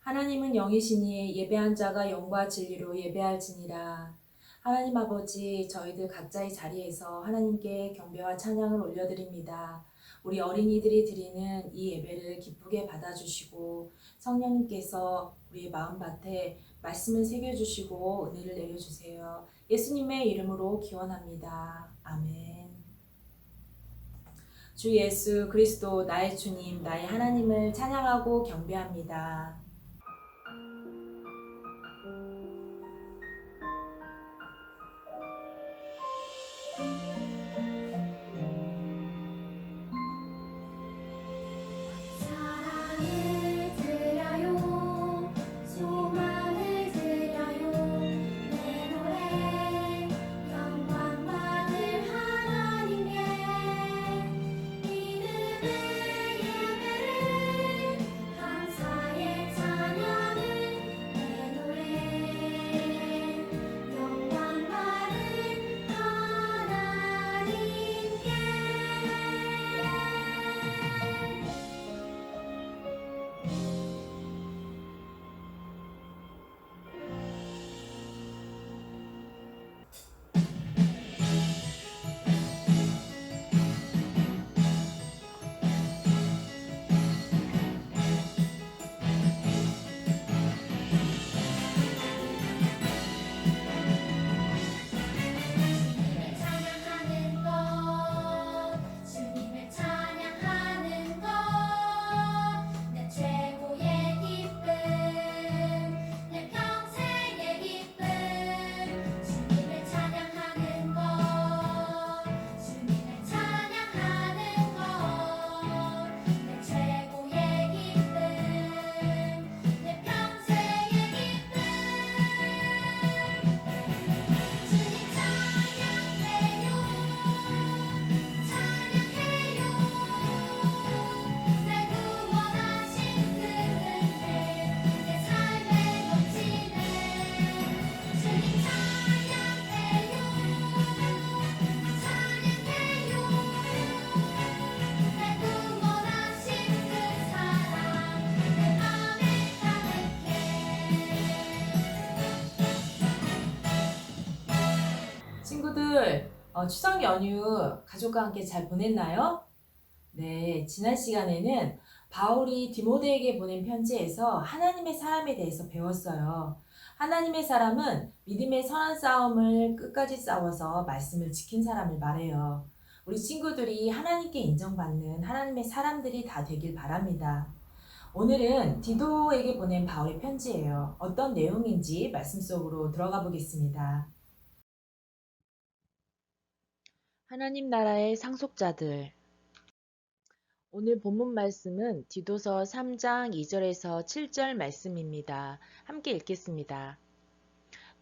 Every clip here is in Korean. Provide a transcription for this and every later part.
하나님은 영이시니 예배한 자가 영과 진리로 예배할지니라. 하나님 아버지, 저희들 각자의 자리에서 하나님께 경배와 찬양을 올려드립니다. 우리 어린이들이 드리는 이 예배를 기쁘게 받아주시고 성령님께서 우리의 마음밭에 말씀을 새겨주시고 은혜를 내려주세요. 예수님의 이름으로 기원합니다. 아멘. 주 예수 그리스도 나의 주님, 나의 하나님을 찬양하고 경배합니다. 사랑을 드려요 소망을 드려요 내 노래 영광 받을 하나님께 믿음의 예배를 감사의 찬양을 내 노래 영광 받을 하나님께 찬양하는 것 주님을 찬양하는 것 내 최고의 기쁨 내 평생의 기쁨 주님을 찬양하는 것 주님을 찬양하는 것 내 최고의 기쁨 내 평생의 기쁨 주님 찬양해요 찬양해요 날 구원하신 그 은혜 내 삶에 넘치네 주님 찬양해요 찬양해요 날 구원하신 그 사랑 내 맘에 가득해 친구들, 추석 연휴 가족과 함께 잘 보냈나요? 네, 지난 시간에는 바울이 디모데에게 보낸 편지에서 하나님의 사람에 대해서 배웠어요. 하나님의 사람은 믿음의 선한 싸움을 끝까지 싸워서 말씀을 지킨 사람을 말해요. 우리 친구들이 하나님께 인정받는 하나님의 사람들이 다 되길 바랍니다. 오늘은 디도에게 보낸 바울의 편지예요. 어떤 내용인지 말씀 속으로 들어가 보겠습니다. 하나님 나라의 상속자들. 오늘 본문 말씀은 디도서 3장 2절에서 7절 말씀입니다. 함께 읽겠습니다.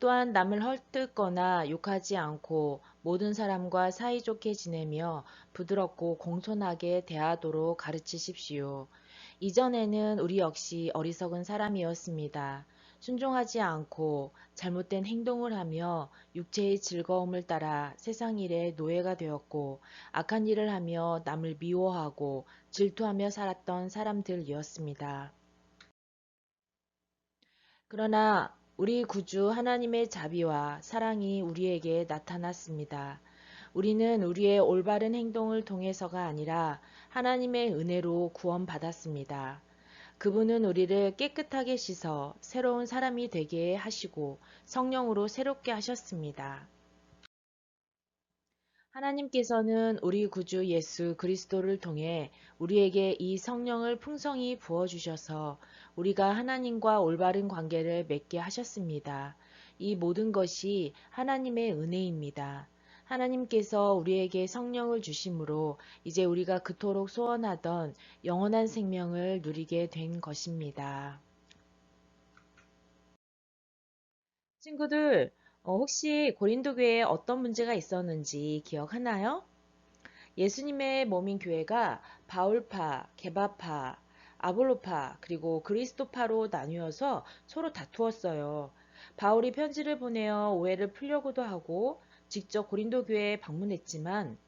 또한 남을 헐뜯거나 욕하지 않고 모든 사람과 사이좋게 지내며 부드럽고 공손하게 대하도록 가르치십시오. 이전에는 우리 역시 어리석은 사람이었습니다. 순종하지 않고 잘못된 행동을 하며 육체의 즐거움을 따라 세상 일의 노예가 되었고 악한 일을 하며 남을 미워하고 질투하며 살았던 사람들이었습니다. 그러나 우리 구주 하나님의 자비와 사랑이 우리에게 나타났습니다. 우리는 우리의 올바른 행동을 통해서가 아니라 하나님의 은혜로 구원받았습니다. 그분은 우리를 깨끗하게 씻어 새로운 사람이 되게 하시고 성령으로 새롭게 하셨습니다. 하나님께서는 우리 구주 예수 그리스도를 통해 우리에게 이 성령을 풍성히 부어주셔서 우리가 하나님과 올바른 관계를 맺게 하셨습니다. 이 모든 것이 하나님의 은혜입니다. 하나님께서 우리에게 성령을 주심으로 이제 우리가 그토록 소원하던 영원한 생명을 누리게 된 것입니다. 친구들, 혹시 고린도 교회에 어떤 문제가 있었는지 기억하나요? 예수님의 몸인 교회가 바울파, 게바파, 아볼로파, 그리고 그리스도파로 나뉘어서 서로 다투었어요. 바울이 편지를 보내어 오해를 풀려고도 하고 직접 고린도 교회에 방문했지만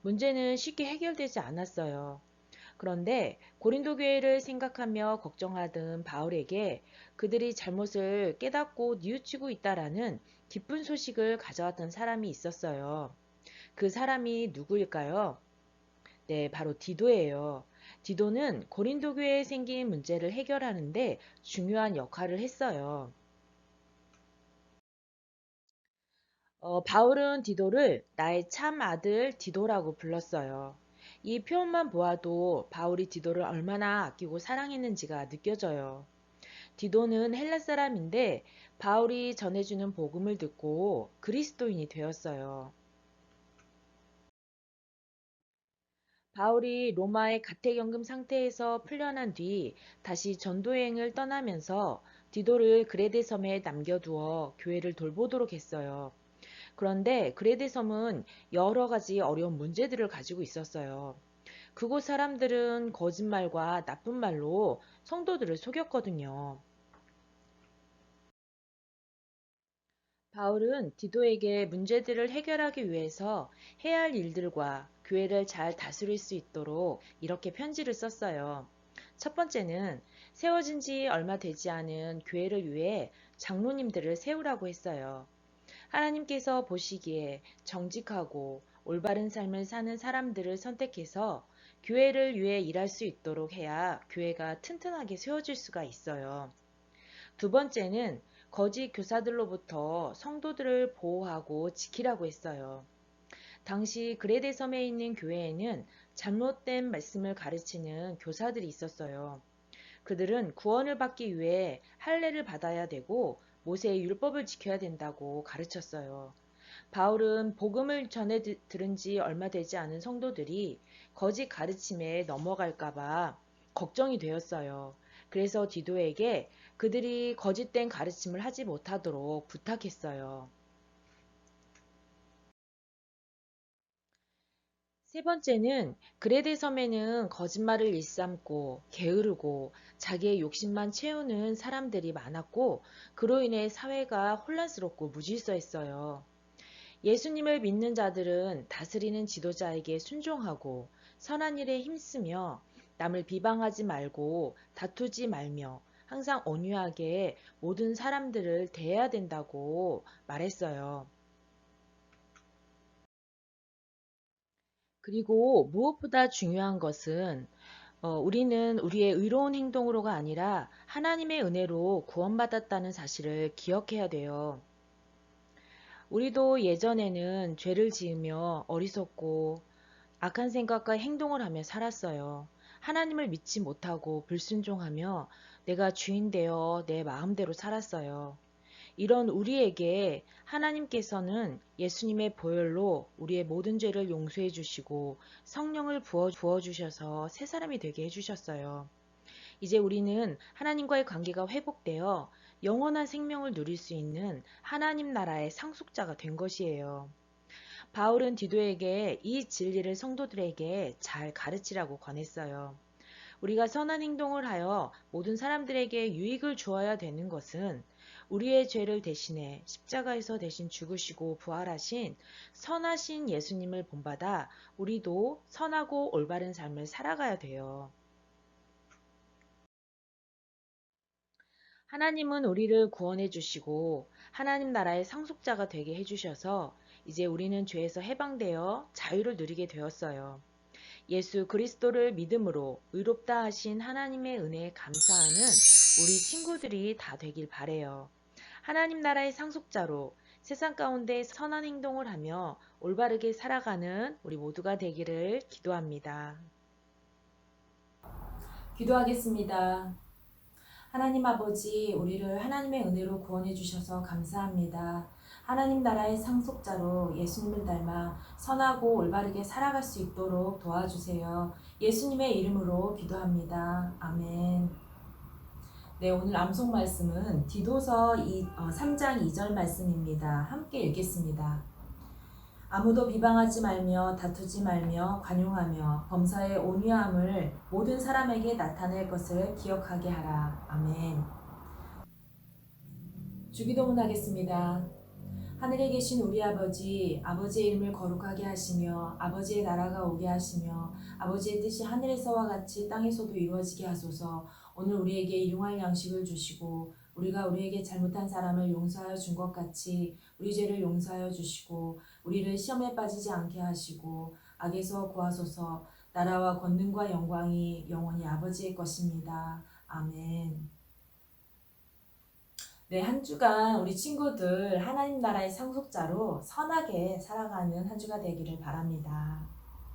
문제는 쉽게 해결되지 않았어요. 그런데 고린도 교회를 생각하며 걱정하던 바울에게 그들이 잘못을 깨닫고 뉘우치고 있다라는 기쁜 소식을 가져왔던 사람이 있었어요. 그 사람이 누구일까요? 네, 바로 디도예요. 디도는 고린도 교회에 생긴 문제를 해결하는데 중요한 역할을 했어요. 바울은 디도를 나의 참 아들 디도라고 불렀어요. 이 표현만 보아도 바울이 디도를 얼마나 아끼고 사랑했는지가 느껴져요. 디도는 헬라 사람인데 바울이 전해주는 복음을 듣고 그리스도인이 되었어요. 바울이 로마의 가택연금 상태에서 풀려난 뒤 다시 전도여행을 떠나면서 디도를 그레데 섬에 남겨두어 교회를 돌보도록 했어요. 그런데 그레데 섬은 여러 가지 어려운 문제들을 가지고 있었어요. 그곳 사람들은 거짓말과 나쁜 말로 성도들을 속였거든요. 바울은 디도에게 문제들을 해결하기 위해서 해야 할 일들과 교회를 잘 다스릴 수 있도록 이렇게 편지를 썼어요. 첫 번째는 세워진 지 얼마 되지 않은 교회를 위해 장로님들을 세우라고 했어요. 하나님께서 보시기에 정직하고 올바른 삶을 사는 사람들을 선택해서 교회를 위해 일할 수 있도록 해야 교회가 튼튼하게 세워질 수가 있어요. 두 번째는 거짓 교사들로부터 성도들을 보호하고 지키라고 했어요. 당시 그레데 섬에 있는 교회에는 잘못된 말씀을 가르치는 교사들이 있었어요. 그들은 구원을 받기 위해 할례를 받아야 되고 모세의 율법을 지켜야 된다고 가르쳤어요. 바울은 복음을 전해 들은 지 얼마 되지 않은 성도들이 거짓 가르침에 넘어갈까봐 걱정이 되었어요. 그래서 디도에게 그들이 거짓된 가르침을 하지 못하도록 부탁했어요. 세 번째는 그레데 섬에는 거짓말을 일삼고 게으르고 자기의 욕심만 채우는 사람들이 많았고 그로 인해 사회가 혼란스럽고 무질서했어요. 예수님을 믿는 자들은 다스리는 지도자에게 순종하고 선한 일에 힘쓰며 남을 비방하지 말고 다투지 말며 항상 온유하게 모든 사람들을 대해야 된다고 말했어요. 그리고 무엇보다 중요한 것은 우리는 우리의 의로운 행동으로가 아니라 하나님의 은혜로 구원받았다는 사실을 기억해야 돼요. 우리도 예전에는 죄를 지으며 어리석고 악한 생각과 행동을 하며 살았어요. 하나님을 믿지 못하고 불순종하며 내가 주인 되어 내 마음대로 살았어요. 이런 우리에게 하나님께서는 예수님의 보혈로 우리의 모든 죄를 용서해 주시고 성령을 부어 주셔서 새 사람이 되게 해 주셨어요. 이제 우리는 하나님과의 관계가 회복되어 영원한 생명을 누릴 수 있는 하나님 나라의 상속자가 된 것이에요. 바울은 디도에게 이 진리를 성도들에게 잘 가르치라고 권했어요. 우리가 선한 행동을 하여 모든 사람들에게 유익을 주어야 되는 것은 우리의 죄를 대신해 십자가에서 대신 죽으시고 부활하신 선하신 예수님을 본받아 우리도 선하고 올바른 삶을 살아가야 돼요. 하나님은 우리를 구원해 주시고 하나님 나라의 상속자가 되게 해 주셔서 이제 우리는 죄에서 해방되어 자유를 누리게 되었어요. 예수 그리스도를 믿음으로 의롭다 하신 하나님의 은혜에 감사하는 우리 친구들이 다 되길 바래요. 하나님 나라의 상속자로 세상 가운데 선한 행동을 하며 올바르게 살아가는 우리 모두가 되기를 기도합니다. 기도하겠습니다. 하나님 아버지, 우리를 하나님의 은혜로 구원해 주셔서 감사합니다. 하나님 나라의 상속자로 예수님을 닮아 선하고 올바르게 살아갈 수 있도록 도와주세요. 예수님의 이름으로 기도합니다. 아멘. 네, 오늘 암송 말씀은 디도서 3장 2절 말씀입니다. 함께 읽겠습니다. 아무도 비방하지 말며 다투지 말며 관용하며 범사의 온유함을 모든 사람에게 나타낼 것을 기억하게 하라. 아멘. 주기도문 하겠습니다. 하늘에 계신 우리 아버지, 아버지의 이름을 거룩하게 하시며 아버지의 나라가 오게 하시며 아버지의 뜻이 하늘에서와 같이 땅에서도 이루어지게 하소서. 오늘 우리에게 일용할 양식을 주시고 우리가 우리에게 잘못한 사람을 용서하여 준 것 같이 우리 죄를 용서하여 주시고 우리를 시험에 빠지지 않게 하시고 악에서 구하소서. 나라와 권능과 영광이 영원히 아버지의 것입니다. 아멘. 네, 한 주간 우리 친구들 하나님 나라의 상속자로 선하게 살아가는 한 주가 되기를 바랍니다.